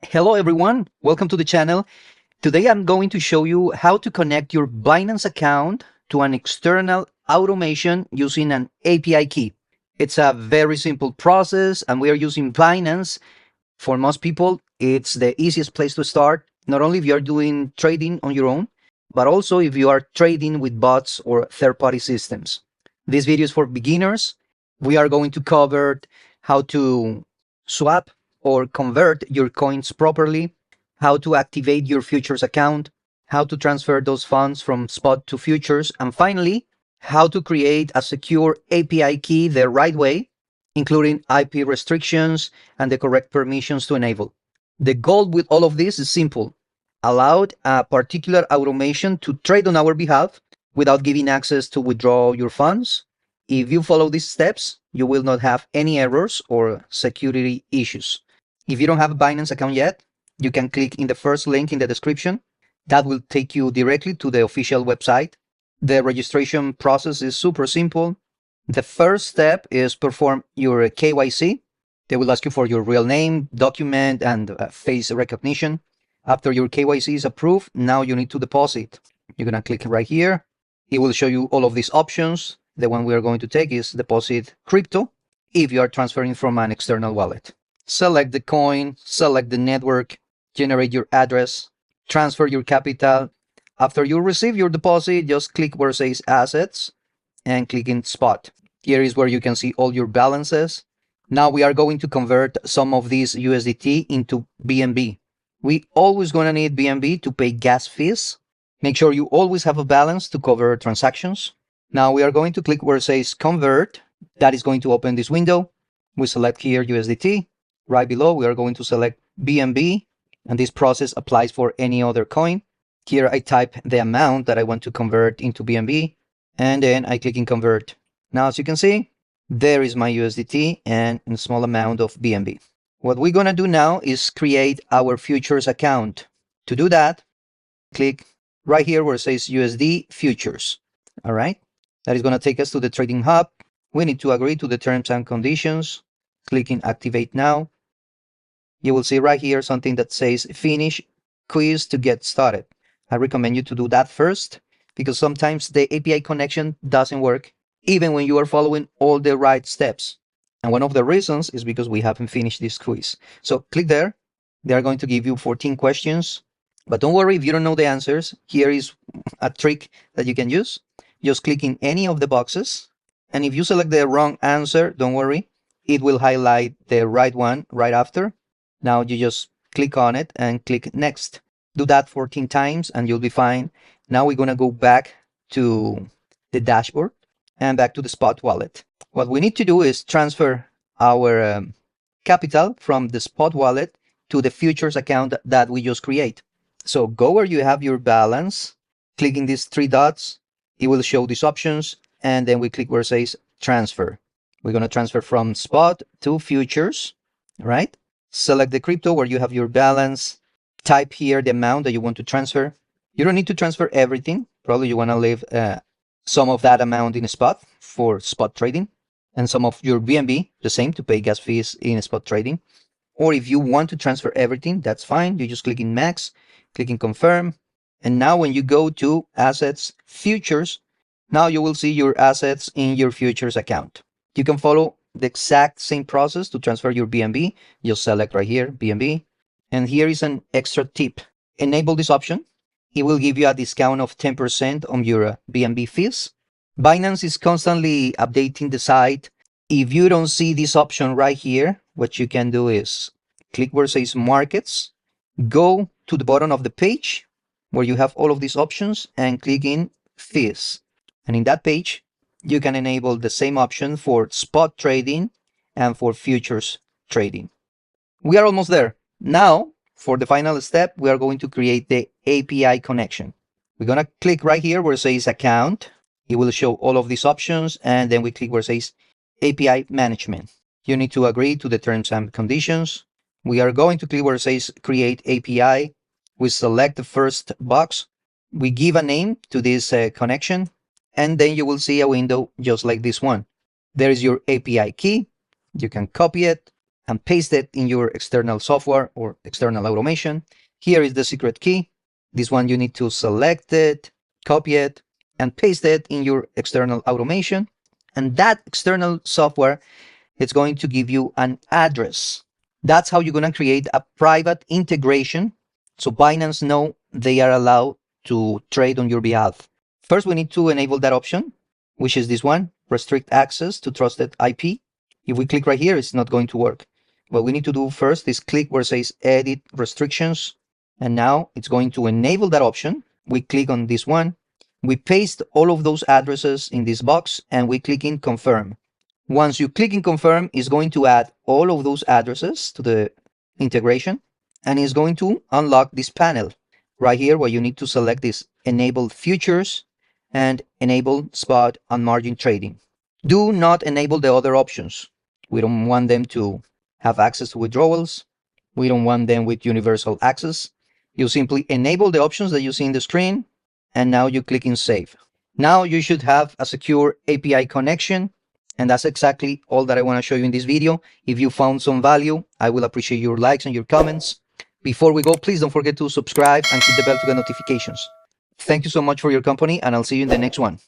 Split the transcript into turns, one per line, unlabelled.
Hello everyone, welcome to the channel. Today I'm going to show you how to connect your Binance account to an external automation using an API key. It's a very simple process and we are using Binance. For most people, it's the easiest place to start, not only if you are doing trading on your own, but also if you are trading with bots or third-party systems. This video is for beginners. We are going to cover how to swap or convert your coins properly, how to activate your futures account, how to transfer those funds from spot to futures, and finally, how to create a secure API key the right way, including IP restrictions and the correct permissions to enable. The goal with all of this is simple: allow a particular automation to trade on our behalf without giving access to withdraw your funds. If you follow these steps, you will not have any errors or security issues. If you don't have a Binance account yet, you can click in the first link in the description. That will take you directly to the official website. The registration process is super simple. The first step is perform your KYC. They will ask you for your real name, document, and face recognition. After your KYC is approved, now you need to deposit. You're going to click right here. It will show you all of these options. The one we are going to take is deposit crypto if you are transferring from an external wallet. Select the coin, select the network, generate your address, transfer your capital. After you receive your deposit, just click where it says assets and click in spot. Here is where you can see all your balances. Now we are going to convert some of these USDT into BNB. We always gonna need BNB to pay gas fees. Make sure you always have a balance to cover transactions. Now we are going to click where it says convert. That is going to open this window. We select here USDT. Right below, we are going to select BNB, and this process applies for any other coin. Here I type the amount that I want to convert into BNB, and then I click in convert. Now, as you can see, there is my USDT and a small amount of BNB. What we're gonna do now is create our futures account. To do that, click right here where it says USD Futures. All right, that is gonna take us to the Trading Hub. We need to agree to the terms and conditions. Clicking Activate Now. You will see right here something that says Finish Quiz to get started. I recommend you to do that first because sometimes the API connection doesn't work even when you are following all the right steps. And one of the reasons is because we haven't finished this quiz. So click there. They are going to give you 14 questions. But don't worry if you don't know the answers. Here is a trick that you can use. Just click in any of the boxes. And if you select the wrong answer, don't worry. It will highlight the right one right after. Now you just click on it and click next. Do that 14 times and you'll be fine. Now we're going to go back to the dashboard and back to the spot wallet. What we need to do is transfer our capital from the spot wallet to the futures account that we just create. So go where you have your balance, clicking these three dots, it will show these options, and then we click where it says transfer. We're going to transfer from spot to futures, right? Select the crypto where you have your balance, type here the amount that you want to transfer. You don't need to transfer everything. Probably you want to leave some of that amount in spot for spot trading, and some of your BNB, the same, to pay gas fees in spot trading. Or if you want to transfer everything, that's fine. You just click in max, click in confirm. And now when you go to assets, futures, now you will see your assets in your futures account. You can follow the exact same process to transfer your BNB. Just select right here, BNB. And here is an extra tip. Enable this option. It will give you a discount of 10% on your BNB fees. Binance is constantly updating the site. If you don't see this option right here, what you can do is click where it says markets, go to the bottom of the page where you have all of these options and click in fees. And in that page, you can enable the same option for spot trading and for futures trading. We are almost there. Now, for the final step, we are going to create the API connection. We're going to click right here where it says account. It will show all of these options, and then we click where it says API management. You need to agree to the terms and conditions. We are going to click where it says create API. We select the first box. We give a name to this connection, and then you will see a window just like this one. There is your API key. You can copy it and paste it in your external software or external automation. Here is the secret key. This one you need to select it, copy it, and paste it in your external automation. And that external software is going to give you an address. That's how you're going to create a private integration so Binance know they are allowed to trade on your behalf. First, we need to enable that option, which is this one, restrict access to trusted IP. If we click right here, it's not going to work. What we need to do first is click where it says edit restrictions. And now it's going to enable that option. We click on this one. We paste all of those addresses in this box and we click in confirm. Once you click in confirm, it's going to add all of those addresses to the integration and it's going to unlock this panel right here where you need to select this enable futures and enable spot and margin trading. Do not enable the other options. We don't want them to have access to withdrawals. We don't want them with universal access. You simply enable the options that you see in the screen and now you click in save. Now you should have a secure API connection. And that's exactly all that I want to show you in this video. If you found some value, I will appreciate your likes and your comments. Before we go, please don't forget to subscribe and hit the bell to get notifications. Thank you so much for your company, and I'll see you in the next one.